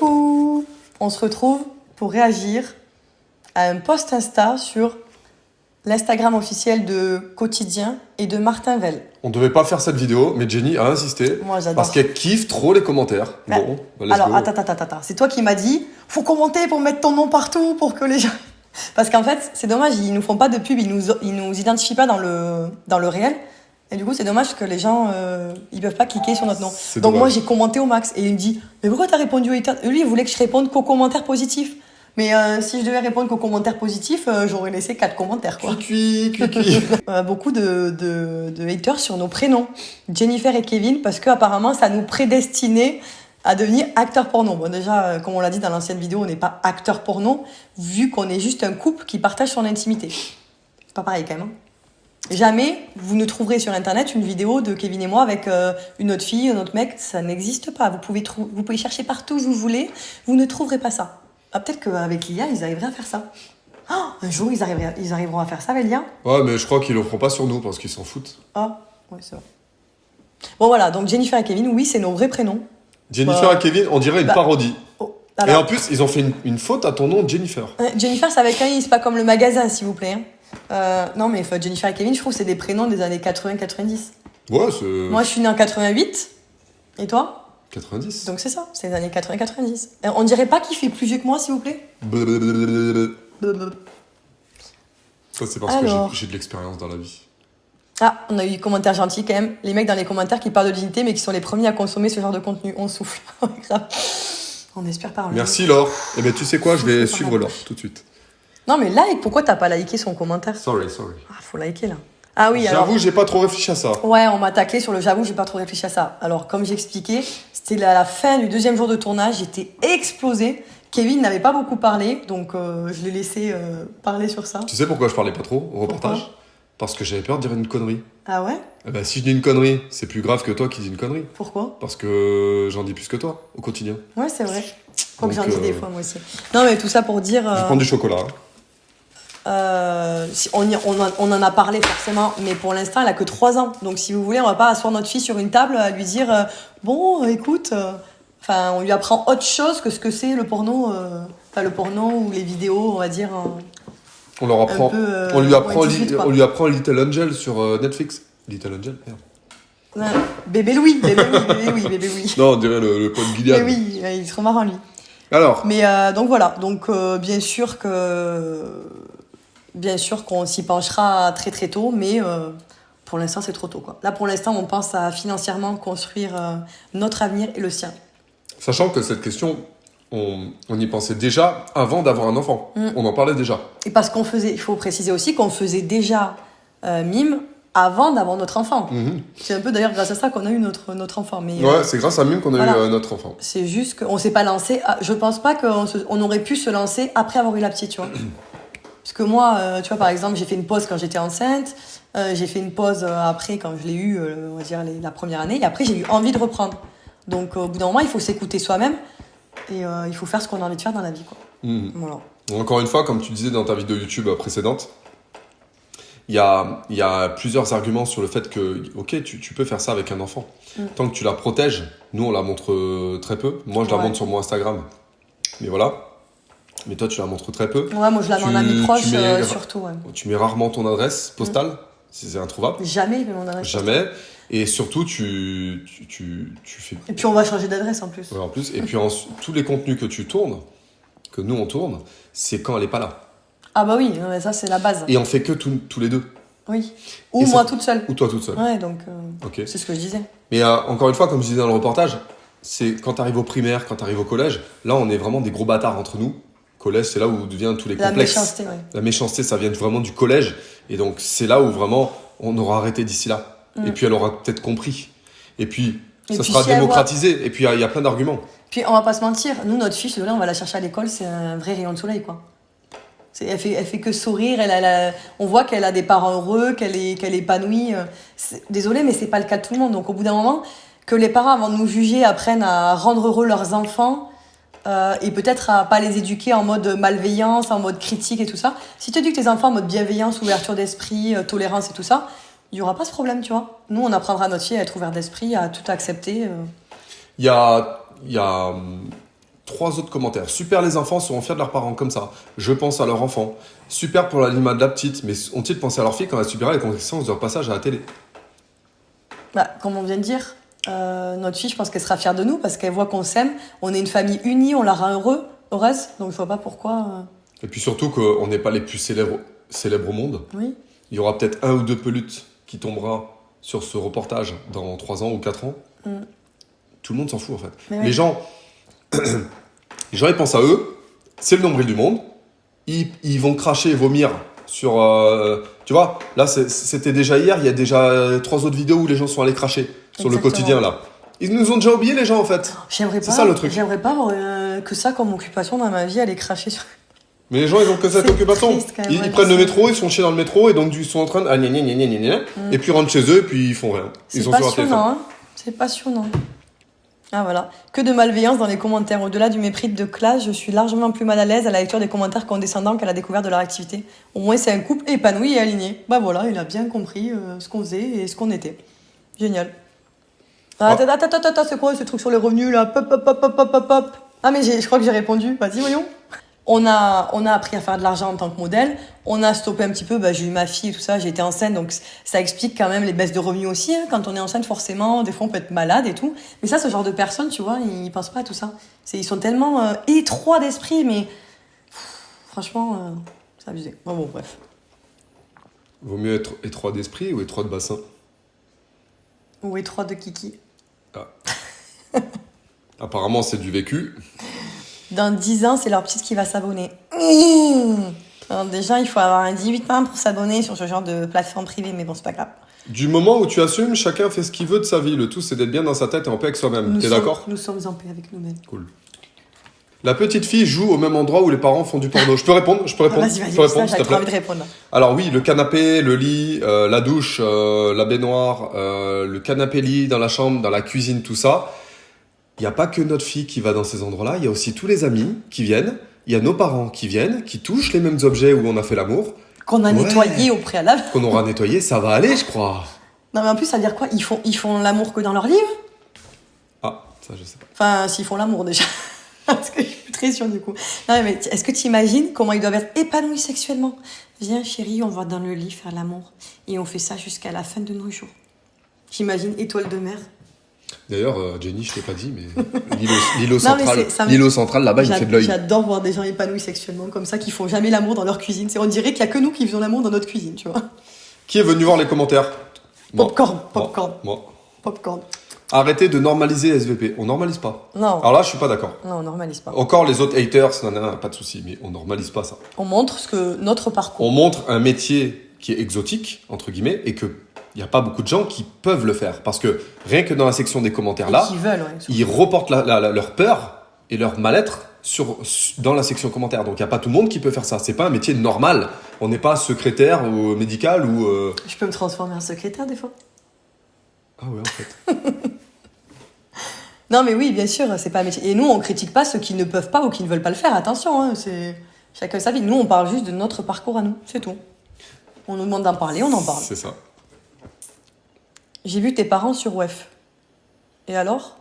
Coucou! On se retrouve pour réagir à un post Insta sur l'Instagram officiel de Quotidien et de Martin Vell. On devait pas faire cette vidéo, mais Jenny a insisté. Moi, j'adore. Parce qu'elle kiffe trop les commentaires. Bah, Bon, let's alors, go. attends. C'est toi qui m'as dit, faut commenter pour mettre ton nom partout pour que les gens... Parce qu'en fait, c'est dommage, ils nous font pas de pub, ils nous identifient pas dans le réel. Et du coup, c'est dommage que les gens, ils peuvent pas cliquer sur notre nom. C'est Donc dommage. moi, j'ai commenté au max. Et il me dit, mais pourquoi t'as répondu aux haters? Lui, il voulait que je réponde qu'aux commentaires positifs. Mais si je devais répondre qu'aux commentaires positifs, j'aurais laissé 4 commentaires, quoi. Cuicui. Beaucoup de haters sur nos prénoms. Jennifer et Kevin, parce qu'apparemment, ça nous prédestinait à devenir acteurs porno. Bon, déjà, comme on l'a dit dans l'ancienne vidéo, on n'est pas acteurs porno, vu qu'on est juste un couple qui partage son intimité. C'est pas pareil, quand même. Jamais vous ne trouverez sur Internet une vidéo de Kevin et moi avec une autre fille, un autre mec. Ça n'existe pas. Vous pouvez chercher partout où vous voulez. Vous ne trouverez pas ça. Ah, peut-être qu'avec l'IA, ils arriveraient à faire ça. Oh, un jour, ils arriveront à faire ça avec l'IA. Ouais, mais je crois qu'ils le feront pas sur nous parce qu'ils s'en foutent. Ah, ouais, c'est vrai. Bon, voilà. Donc, Jennifer et Kevin, oui, c'est nos vrais prénoms. Jennifer et Kevin, on dirait une parodie. Oh, Et alors, en plus, ils ont fait une faute à ton nom, Jennifer. Jennifer, c'est avec un I, c'est pas comme le magasin, s'il vous plaît. Non, mais Jennifer et Kevin, je trouve que c'est des prénoms des années 80-90. Ouais, c'est... Moi, je suis née en 88. Et toi? 90. Donc c'est ça, c'est les années 80-90. On dirait pas qu'il fait plus vieux que moi, s'il vous plaît? Ça, c'est parce Alors. que j'ai de l'expérience dans la vie. Ah, on a eu des commentaires gentils quand même. Les mecs dans les commentaires qui parlent de dignité, mais qui sont les premiers à consommer ce genre de contenu. On souffle. Grave. On espère pas. Merci Laure. Eh bien, tu sais quoi, je vais suivre Laure tout de suite. Non, mais like, pourquoi t'as pas liké son commentaire? Sorry. Ah, faut liker là. Ah oui, alors. J'avoue, j'ai pas trop réfléchi à ça. Ouais, on m'a taclé sur le j'avoue, j'ai pas trop réfléchi à ça. Alors, comme j'expliquais, c'était la fin du 2e jour de tournage, j'étais explosée. Kevin n'avait pas beaucoup parlé, donc je l'ai laissé parler sur ça. Tu sais pourquoi je parlais pas trop au reportage? Pourquoi? Parce que j'avais peur de dire une connerie. Ah ouais? Eh ben, si je dis une connerie, c'est plus grave que toi qui dis une connerie. Pourquoi? Parce que j'en dis plus que toi au quotidien. Ouais, c'est vrai. Faut que Donc, j'en dise des fois, moi aussi. Non, mais tout ça pour dire... Je vais prendre du chocolat. on en a parlé forcément, mais pour l'instant, elle a que 3 ans. Donc, si vous voulez, on va pas asseoir notre fille sur une table à lui dire bon, écoute... Enfin, on lui apprend autre chose que ce que c'est le porno. Enfin, le porno ou les vidéos, on va dire... On leur apprend... peu, on lui apprend, ouais, 18, quoi. on lui apprend Little Angel sur Netflix. Little Angel, merde. Ouais. Bébé Louis. Non, on dirait le pote Gilead. Mais oui, il est trop marrant, lui. Alors, Mais donc voilà, donc bien sûr qu'on s'y penchera très très tôt, mais pour l'instant c'est trop tôt, quoi. Là pour l'instant on pense à financièrement construire notre avenir et le sien. sachant que cette question, on y pensait déjà avant d'avoir un enfant. On en parlait déjà. Et parce qu'on faisait, il faut préciser aussi qu'on faisait déjà Mime avant d'avoir notre enfant. C'est un peu d'ailleurs grâce à ça qu'on a eu notre enfant. Mais, Ouais, c'est grâce à Mime qu'on a voilà. eu notre enfant. C'est juste qu'on s'est pas lancé. Je pense pas qu'on aurait pu se lancer après avoir eu la petite, tu vois. Parce que moi, tu vois, par exemple, j'ai fait une pause quand j'étais enceinte. J'ai fait une pause après quand je l'ai eu, on va dire, la première année. Et après, j'ai eu envie de reprendre. Donc, au bout d'un moment, il faut s'écouter soi-même. Et il faut faire ce qu'on a envie de faire dans la vie, quoi. Voilà. Encore une fois, comme tu disais dans ta vidéo YouTube précédente, il y a plusieurs arguments sur le fait que, ok, tu peux faire ça avec un enfant. Tant que tu la protèges, nous on la montre très peu. Moi je la montre sur mon Instagram. Mais voilà. Mais toi tu la montres très peu. Ouais, moi je la mets en ami proche, surtout. Ouais. Tu mets rarement ton adresse postale, si c'est introuvable. Jamais, mais mon adresse. Jamais. Et surtout, tu fais... Et puis on va changer d'adresse en plus. Ouais, en plus. Et puis tous les contenus que tu tournes, que nous on tourne, c'est quand elle est pas là. Ah bah oui, mais ça c'est la base. Et on fait que tous les deux. Oui. Ou moi toute seule. Ou toi toute seule. Ouais, donc Ok. c'est ce que je disais. Mais encore une fois, comme je disais dans le reportage, c'est quand t'arrives au primaire, quand t'arrives au collège, là on est vraiment des gros bâtards entre nous. Collège, c'est là où deviennent tous les complexes. La méchanceté, ouais. La méchanceté, ça vient vraiment du collège. Et donc c'est là où vraiment on aura arrêté d'ici là. Et puis elle aura peut-être compris. Et puis ça sera démocratisé. Et puis il y a plein d'arguments. Puis on va pas se mentir, nous notre fille, on va la chercher à l'école, c'est un vrai rayon de soleil, quoi. Elle fait que sourire, on voit qu'elle a des parents heureux, qu'elle est épanouie. Désolée, mais c'est pas le cas de tout le monde. Donc au bout d'un moment, que les parents, avant de nous juger, apprennent à rendre heureux leurs enfants et peut-être à pas les éduquer en mode malveillance, en mode critique et tout ça. Si tu éduques tes enfants en mode bienveillance, ouverture d'esprit, tolérance et tout ça, il y aura pas ce problème, tu vois. Nous, on apprendra à notre fille à être ouverte d'esprit, à tout accepter. Il y a 3 autres commentaires. Super, les enfants seront fiers de leurs parents, comme ça. Je pense à leur enfant. Super pour l'animal de la petite, mais ont-ils pensé à leur fille quand elle subira les conséquences de leur passage à la télé? Bah, comme on vient de dire, notre fille, je pense qu'elle sera fière de nous parce qu'elle voit qu'on s'aime. On est une famille unie, on la rend heureuse. Donc je vois pas pourquoi. Et puis surtout qu'on n'est pas les plus célèbres au monde. Oui. Il y aura peut-être 1 ou 2 pelutes qui tombera sur ce reportage dans 3 ans ou 4 ans. Tout le monde s'en fout en fait. Mais Les ouais. gens, ils pensent à eux, c'est le nombril du monde. Ils vont cracher et vomir sur... tu vois, là c'était déjà hier, il y a déjà 3 autres vidéos où les gens sont allés cracher sur le Exactement. quotidien là. Ils nous ont déjà oublié les gens en fait. J'aimerais C'est pas, ça le truc. J'aimerais pas avoir que ça comme occupation dans ma vie, aller cracher sur... Mais les gens ils ont que cette C'est occupation. triste, quand même, Ils ouais, prennent le c'est- métro, ils sont chiés dans le métro et donc ils sont en train de... Ah, gna, gna, gna, gna, gna, gna, et puis ils rentrent chez eux et puis ils font rien. C'est Ils sont sur leur téléphone. passionnant, hein. C'est passionnant. Ah voilà. Que de malveillance dans les commentaires. Au-delà du mépris de classe, je suis largement plus mal à l'aise à la lecture des commentaires condescendants qu'à la découverte de leur activité. Au moins, c'est un couple épanoui et aligné. Bah voilà, il a bien compris ce qu'on faisait et ce qu'on était. Génial. Ah, attends, c'est quoi ce truc sur les revenus là? Pop, pop, pop, pop, pop, pop, pop. Ah, mais je crois que j'ai répondu. Vas-y, voyons. On a appris à faire de l'argent en tant que modèle. On a stoppé un petit peu. Bah, j'ai eu ma fille et tout ça. J'ai été enceinte. Donc, ça explique quand même les baisses de revenus aussi. Hein. Quand on est enceinte, forcément, des fois, on peut être malade et tout. Mais ça, ce genre de personnes, tu vois, ils pensent pas à tout ça. Ils sont tellement étroits d'esprit. Mais franchement, c'est abusé. Bon, bref. Vaut mieux être étroit d'esprit ou étroit de bassin? Ou étroits de kiki. Apparemment, c'est du vécu. Dans 10 ans, c'est leur petite qui va s'abonner. Alors déjà, il faut avoir un 18 ans pour s'abonner sur ce genre de plateforme privée, mais bon, c'est pas grave. Du moment où tu assumes, chacun fait ce qu'il veut de sa vie. Le tout, c'est d'être bien dans sa tête et en paix avec soi-même. T'es d'accord? Nous sommes en paix avec nous-mêmes. Cool. La petite fille joue au même endroit où les parents font du porno. Je peux répondre? Vas-y, Je peux répondre, ça, s'il j'avais te trop plaît? envie de répondre. Là. Alors oui, le canapé, le lit, la douche, la baignoire, le canapé-lit dans la chambre, dans la cuisine, tout ça. Il n'y a pas que notre fille qui va dans ces endroits-là, il y a aussi tous les amis qui viennent, il y a nos parents qui viennent, qui touchent les mêmes objets où on a fait l'amour, Qu'on a Ouais. nettoyé au préalable. qu'on aura nettoyé, ça va aller, je crois. Non, mais en plus, ça veut dire quoi? Ils font l'amour que dans leur livre? Ah, ça je sais pas. Enfin, s'ils font l'amour déjà. Parce que je suis très sûre du coup. Non, mais est-ce que tu imagines comment ils doivent être épanouis sexuellement? Viens, chérie, on va dans le lit faire l'amour. Et on fait ça jusqu'à la fin de nos jours. J'imagine étoile de mer. D'ailleurs, Jenny, je t'ai pas dit, mais l'îlot Non, mais central, ça me- l'îlot central là-bas, il me fait de l'œil. J'adore voir des gens épanouis sexuellement comme ça, qui font jamais l'amour dans leur cuisine. On dirait qu'il y a que nous qui faisons l'amour dans notre cuisine, tu vois. Qui est venu voir les commentaires? Moi. Popcorn, Moi. popcorn, Moi. popcorn. Arrêtez de normaliser SVP. On normalise pas. Non, Alors là, je suis pas d'accord. non, on normalise pas. Encore les autres haters, non, pas de souci, mais on normalise pas ça. On montre ce que notre parcours. On montre un métier qui est exotique, entre guillemets, et que il n'y a pas beaucoup de gens qui peuvent le faire. Parce que rien que dans la section des commentaires là, Qui veulent, ouais. ils reportent leur peur et leur mal-être dans la section commentaires. Donc il n'y a pas tout le monde qui peut faire ça. C'est pas un métier normal. On n'est pas secrétaire ou médical ou... Je peux me transformer en secrétaire des fois. Ah ouais, en fait. Non, mais oui, bien sûr, c'est pas un métier. Et nous, on critique pas ceux qui ne peuvent pas ou qui ne veulent pas le faire. Attention, hein, c'est chacun sa vie. Nous, on parle juste de notre parcours à nous, c'est tout. On nous demande d'en parler, on en parle. C'est ça. J'ai vu tes parents sur WEF. Et alors?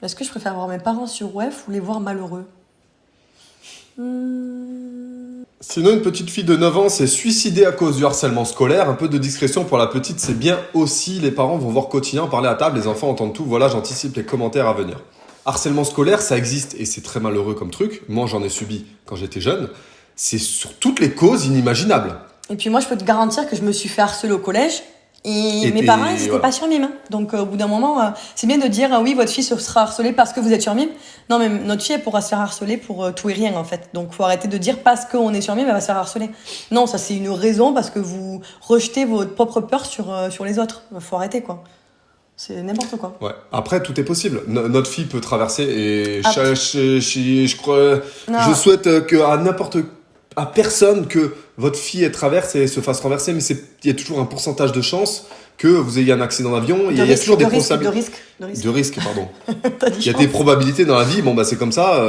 Est-ce que je préfère voir mes parents sur WEF ou les voir malheureux? Sinon, une petite fille de 9 ans s'est suicidée à cause du harcèlement scolaire. Un peu de discrétion pour la petite, c'est bien aussi. Les parents vont voir quotidien, parler à table, les enfants entendent tout. Voilà, j'anticipe les commentaires à venir. Harcèlement scolaire, ça existe et c'est très malheureux comme truc. Moi, j'en ai subi quand j'étais jeune. C'est sur toutes les causes inimaginables. Et puis moi, je peux te garantir que je me suis fait harceler au collège. Et mes t'es- parents, ils n'étaient voilà. pas sur mime. Hein. Donc, au bout d'un moment, c'est bien de dire oui, votre fille sera harcelée parce que vous êtes sur mime. Non, mais notre fille, elle pourra se faire harceler pour tout et rien, en fait. Donc, faut arrêter de dire parce qu'on est sur mime, elle va se faire harceler. Non, ça, c'est une raison parce que vous rejetez votre propre peur sur les autres. Faut arrêter, quoi. C'est n'importe quoi. Ouais. Après, tout est possible. Notre fille peut traverser et Après- je crois, Non. je souhaite à personne que votre fille elle traverse et se fasse renverser, mais il y a toujours un pourcentage de chance que vous ayez un accident d'avion. Il y a toujours des responsabilités. De risque. Pardon. Il y a des probabilités dans la vie. Bon, bah, c'est comme ça.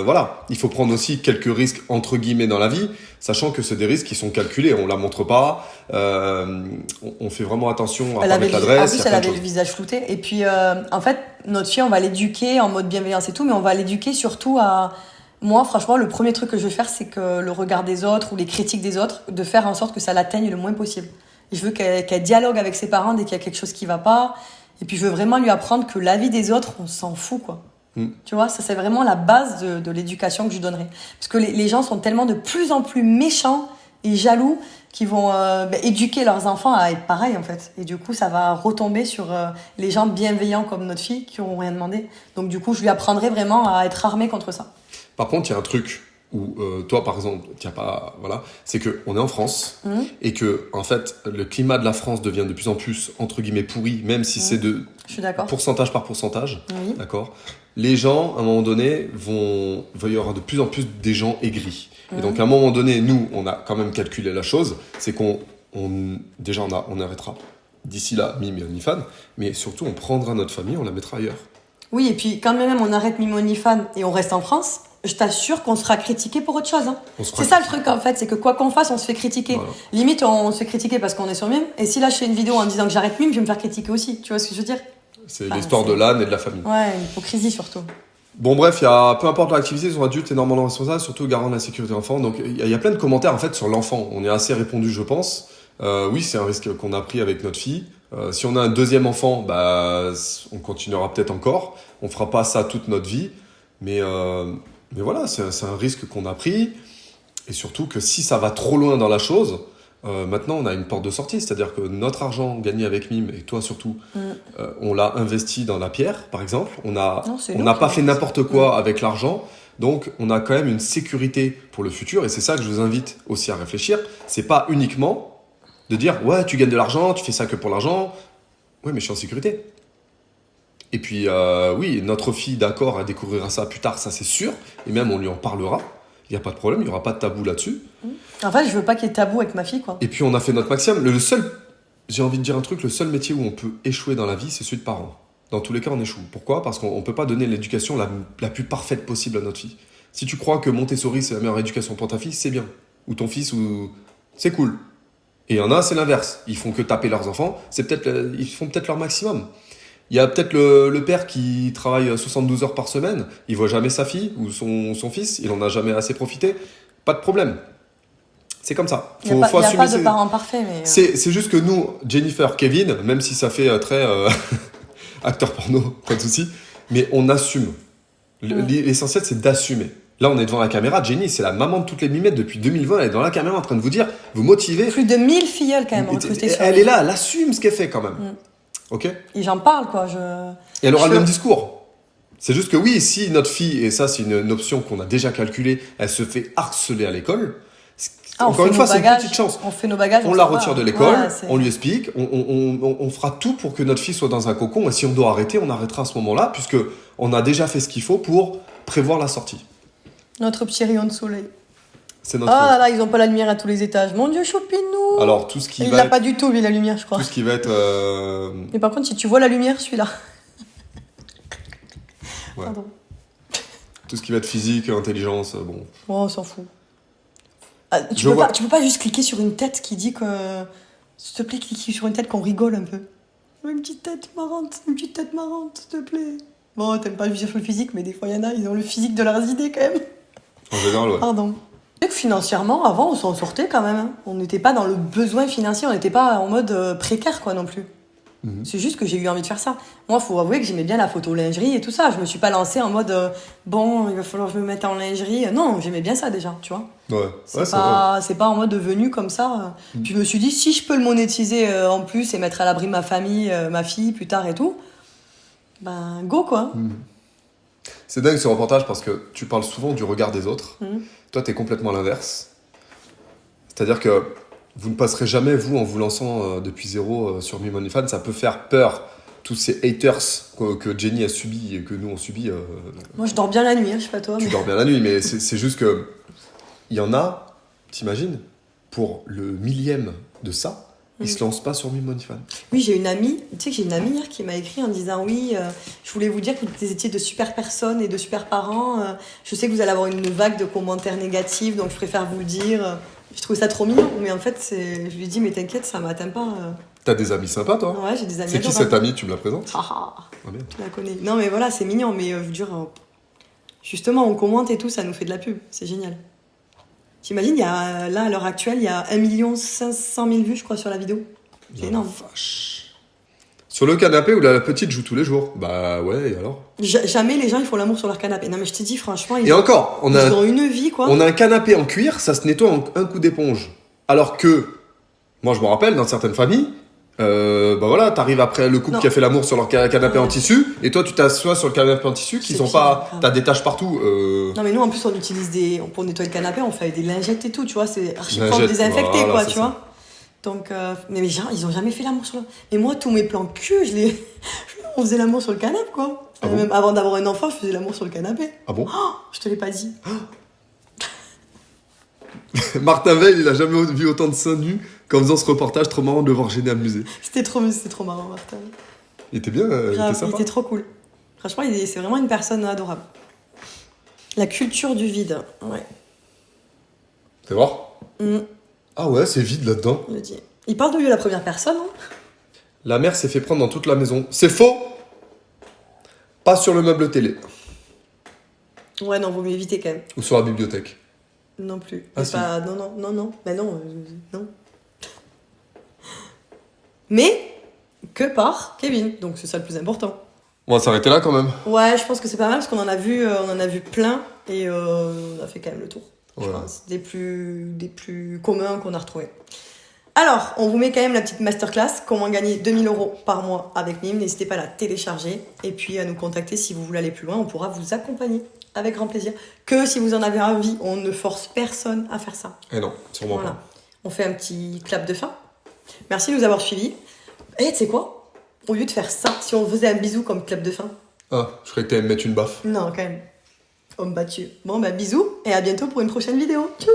Voilà. Il faut prendre aussi quelques risques, entre guillemets, dans la vie, sachant que c'est des risques qui sont calculés. On la montre pas. On fait vraiment attention à pas mettre l'adresse. En plus, elle avait le visage flouté. Et puis, en fait, notre fille, on va l'éduquer en mode bienveillance et tout, mais on va l'éduquer surtout à... Moi, franchement, le premier truc que je veux faire, c'est que le regard des autres ou les critiques des autres, de faire en sorte que ça l'atteigne le moins possible. Et je veux qu'elle dialogue avec ses parents dès qu'il y a quelque chose qui va pas. Et puis, je veux vraiment lui apprendre que l'avis des autres, on s'en fout, quoi. Tu vois, ça, c'est vraiment la base de l'éducation que je lui donnerai. Parce que les gens sont tellement de plus en plus méchants et jaloux qu'ils vont éduquer leurs enfants à être pareils, en fait. Et du coup, ça va retomber sur les gens bienveillants comme notre fille qui n'ont rien demandé. Donc, du coup, je lui apprendrai vraiment à être armée contre ça. Par contre, il y a un truc où toi, par exemple, voilà, c'est que on est en France et que en fait, le climat de la France devient de plus en plus entre guillemets pourri, même si c'est de pourcentage par pourcentage. Oui. D'accord. Les gens, à un moment donné, va y avoir de plus en plus des gens aigris. Et donc, à un moment donné, nous, on a quand même calculé la chose, c'est qu'on arrêtera d'ici là Mime et OnlyFans, mais surtout, on prendra notre famille, on la mettra ailleurs. Oui, et puis quand même on arrête Mime OnlyFans et on reste en France, je t'assure qu'on sera critiqué pour autre chose. Hein. C'est ça le truc en fait, c'est que quoi qu'on fasse, on se fait critiquer. Voilà. Limite, on se fait critiquer parce qu'on est sur Mime. Et si là je fais une vidéo en disant que j'arrête Mime, je vais me faire critiquer aussi. Tu vois ce que je veux dire? C'est l'histoire de l'âne et de la famille. Ouais, l'hypocrisie surtout. Bon bref, peu importe l'activité, ils sont adultes et normalement responsables, surtout garant de la sécurité de l'enfant. Donc il y a plein de commentaires en fait sur l'enfant. On est assez répondu, je pense. Oui, c'est un risque qu'on a pris avec notre fille. Si on a un deuxième enfant, on continuera peut-être encore. On fera pas ça toute notre vie, mais voilà, c'est un risque qu'on a pris. Et surtout que si ça va trop loin dans la chose, maintenant on a une porte de sortie. C'est-à-dire que notre argent gagné avec Mime, et toi surtout, on l'a investi dans la pierre, par exemple. On n'a pas fait n'importe quoi avec l'argent. Donc on a quand même une sécurité pour le futur. Et c'est ça que je vous invite aussi à réfléchir. C'est pas uniquement de dire « Ouais, tu gagnes de l'argent, tu fais ça que pour l'argent. » Oui, mais je suis en sécurité. Et puis, oui, notre fille, d'accord, elle découvrira ça plus tard, ça c'est sûr. Et même, on lui en parlera. Il n'y a pas de problème, il n'y aura pas de tabou là-dessus. En fait, je veux pas qu'il y ait de tabou avec ma fille, quoi. Et puis, on a fait notre maximum. J'ai envie de dire un truc, le seul métier où on peut échouer dans la vie, c'est celui de parent. Dans tous les cas, on échoue. Pourquoi ? Parce qu'on ne peut pas donner l'éducation la plus parfaite possible à notre fille. Si tu crois que Montessori, c'est la meilleure éducation pour ta fille, c'est bien. Ou ton fils, c'est cool. Et il y en a, c'est l'inverse. Ils font que taper leurs enfants. Ils font peut-être leur maximum. Il y a peut-être le père qui travaille 72 heures par semaine. Il voit jamais sa fille ou son fils. Il en a jamais assez profité. Pas de problème. C'est comme ça. Il n'y a pas de parent parfait. Mais c'est juste que nous, Jennifer, Kevin, même si ça fait très acteur porno, pas de souci, mais on assume. L'essentiel, c'est d'assumer. Là, on est devant la caméra. Jenny, c'est la maman de toutes les mimettes depuis 2020. Elle est devant la caméra en train de vous motiver. Plus de 1000 filleuls quand même recrutées sur Elle est là, elle assume ce qu'elle fait quand même. Ok ? Et j'en parle, quoi. Et elle aura le même discours. C'est juste que oui, si notre fille, et ça c'est une option qu'on a déjà calculée, elle se fait harceler à l'école, encore une fois, c'est une petite chance. On fait nos bagages. On la retire de l'école, on lui explique, on fera tout pour que notre fille soit dans un cocon. Et si on doit arrêter, on arrêtera à ce moment-là, puisque on a déjà fait ce qu'il faut pour prévoir la sortie. Notre petit rayon de soleil. C'est notre là là, ils ont pas la lumière à tous les étages. Mon Dieu, chopine-nous. Alors tout ce qui il l'a pas du tout, lui, la lumière, je crois. Tout ce qui va être. Mais par contre, si tu vois la lumière, celui-là. Ouais. Pardon. Tout ce qui va être physique, intelligence, bon. Oh, on s'en fout. Tu peux pas juste cliquer sur une tête qui dit que. S'il te plaît, clique sur une tête qu'on rigole un peu. Une petite tête marrante, s'il te plaît. Bon, t'aimes pas le physique, mais des fois, il y en a, ils ont le physique de leurs idées quand même. En général, ouais. Pardon. Financièrement, avant, on s'en sortait quand même. Hein. On n'était pas dans le besoin financier, on n'était pas en mode précaire, quoi, non plus. C'est juste que j'ai eu envie de faire ça. Moi, il faut avouer que j'aimais bien la photo lingerie et tout ça. Je me suis pas lancée en mode bon, il va falloir que je me mette en lingerie. Non, j'aimais bien ça déjà, tu vois. Ouais. C'est pas en mode venu comme ça. Puis je me suis dit, si je peux le monétiser en plus et mettre à l'abri ma famille, ma fille plus tard et tout, ben go quoi. C'est dingue ce reportage parce que tu parles souvent du regard des autres. Toi, t'es complètement l'inverse. C'est-à-dire que vous ne passerez jamais, vous, en vous lançant depuis zéro sur Mime OnlyFans. Ça peut faire peur, tous ces haters que Jenny a subis et que nous, on subit. Moi, je dors bien la nuit, je sais pas toi. Tu dors bien la nuit, mais c'est juste que il y en a, t'imagines, pour le millième de ça, Ils se lancent pas sur Mime OnlyFans. Oui, j'ai une amie, tu sais que j'ai une amie hier qui m'a écrit en disant oui, je voulais vous dire que vous étiez de super personnes et de super parents. Je sais que vous allez avoir une vague de commentaires négatifs, donc je préfère vous le dire. Je trouve ça trop mignon, mais en fait, je lui dis mais t'inquiète, ça m'atteint pas. T'as des amis sympas, toi? Ouais, j'ai des amis. C'est qui cette amie? Tu me la présentes? Ah, merde. tu la connais. Non, mais voilà, c'est mignon, mais je veux dire, justement, on commente et tout, ça nous fait de la pub, c'est génial. T'imagines, là, à l'heure actuelle, il y a 1 500 000 vues, je crois, sur la vidéo. C'est énorme. Vache. Sur le canapé où la petite joue tous les jours. Bah ouais, et alors? Jamais les gens ils font l'amour sur leur canapé. Non mais je te dis franchement, ils ont une vie quoi. On a un canapé en cuir, ça se nettoie en un coup d'éponge. Alors que, moi je me rappelle, dans certaines familles, bah voilà, t'arrives après le couple qui a fait l'amour sur leur canapé en tissu, et toi tu t'assois sur le canapé en tissu, qui sont pas, t'as des taches partout. Non mais nous en plus on utilise pour nettoyer le canapé, on fait avec des lingettes et tout, tu vois, c'est archi propre, Lingettes, désinfecté voilà, quoi, c'est tu ça. vois. Donc, mais les gens, ils ont jamais fait l'amour sur le... Mais moi, tous mes plans cul, on faisait l'amour sur le canapé, quoi. Ah bon? Même avant d'avoir un enfant, je faisais l'amour sur le canapé. Ah bon? Oh, je te l'ai pas dit. Martin Veil, il a jamais vu autant de seins nus qu'en faisant ce reportage trop marrant de le voir gêné amusé. C'était trop marrant, Martin. Il était bien, il était sympa. Il était trop cool. Franchement, c'est vraiment une personne adorable. La culture du vide, ouais. Fais voir. Ah ouais, c'est vide là-dedans. Je le dis. Il parle de lui à la première personne, hein. La mère s'est fait prendre dans toute la maison. C'est faux! Pas sur le meuble télé. Ouais, non, vaut mieux éviter quand même. Ou sur la bibliothèque. Non plus. Ah, si. Non. Bah non, non. Mais que par Kevin, donc c'est ça le plus important. On va s'arrêter là quand même. Ouais, je pense que c'est pas mal parce qu'on en a vu plein et on a fait quand même le tour. Je pense des plus communs qu'on a retrouvés. Alors, on vous met quand même la petite masterclass, comment gagner 2000 € par mois avec Mime. N'hésitez pas à la télécharger et puis à nous contacter si vous voulez aller plus loin. On pourra vous accompagner avec grand plaisir. Que si vous en avez envie, on ne force personne à faire ça. Eh non, sûrement Voilà. pas. On fait un petit clap de fin. Merci de nous avoir suivis. Et tu sais quoi? Au lieu de faire ça, si on faisait un bisou comme clap de fin. Ah, je croyais que t'allais me mettre une baffe. Non, quand même. Homme battu. Bon, bah bisous et à bientôt pour une prochaine vidéo. Tchuss.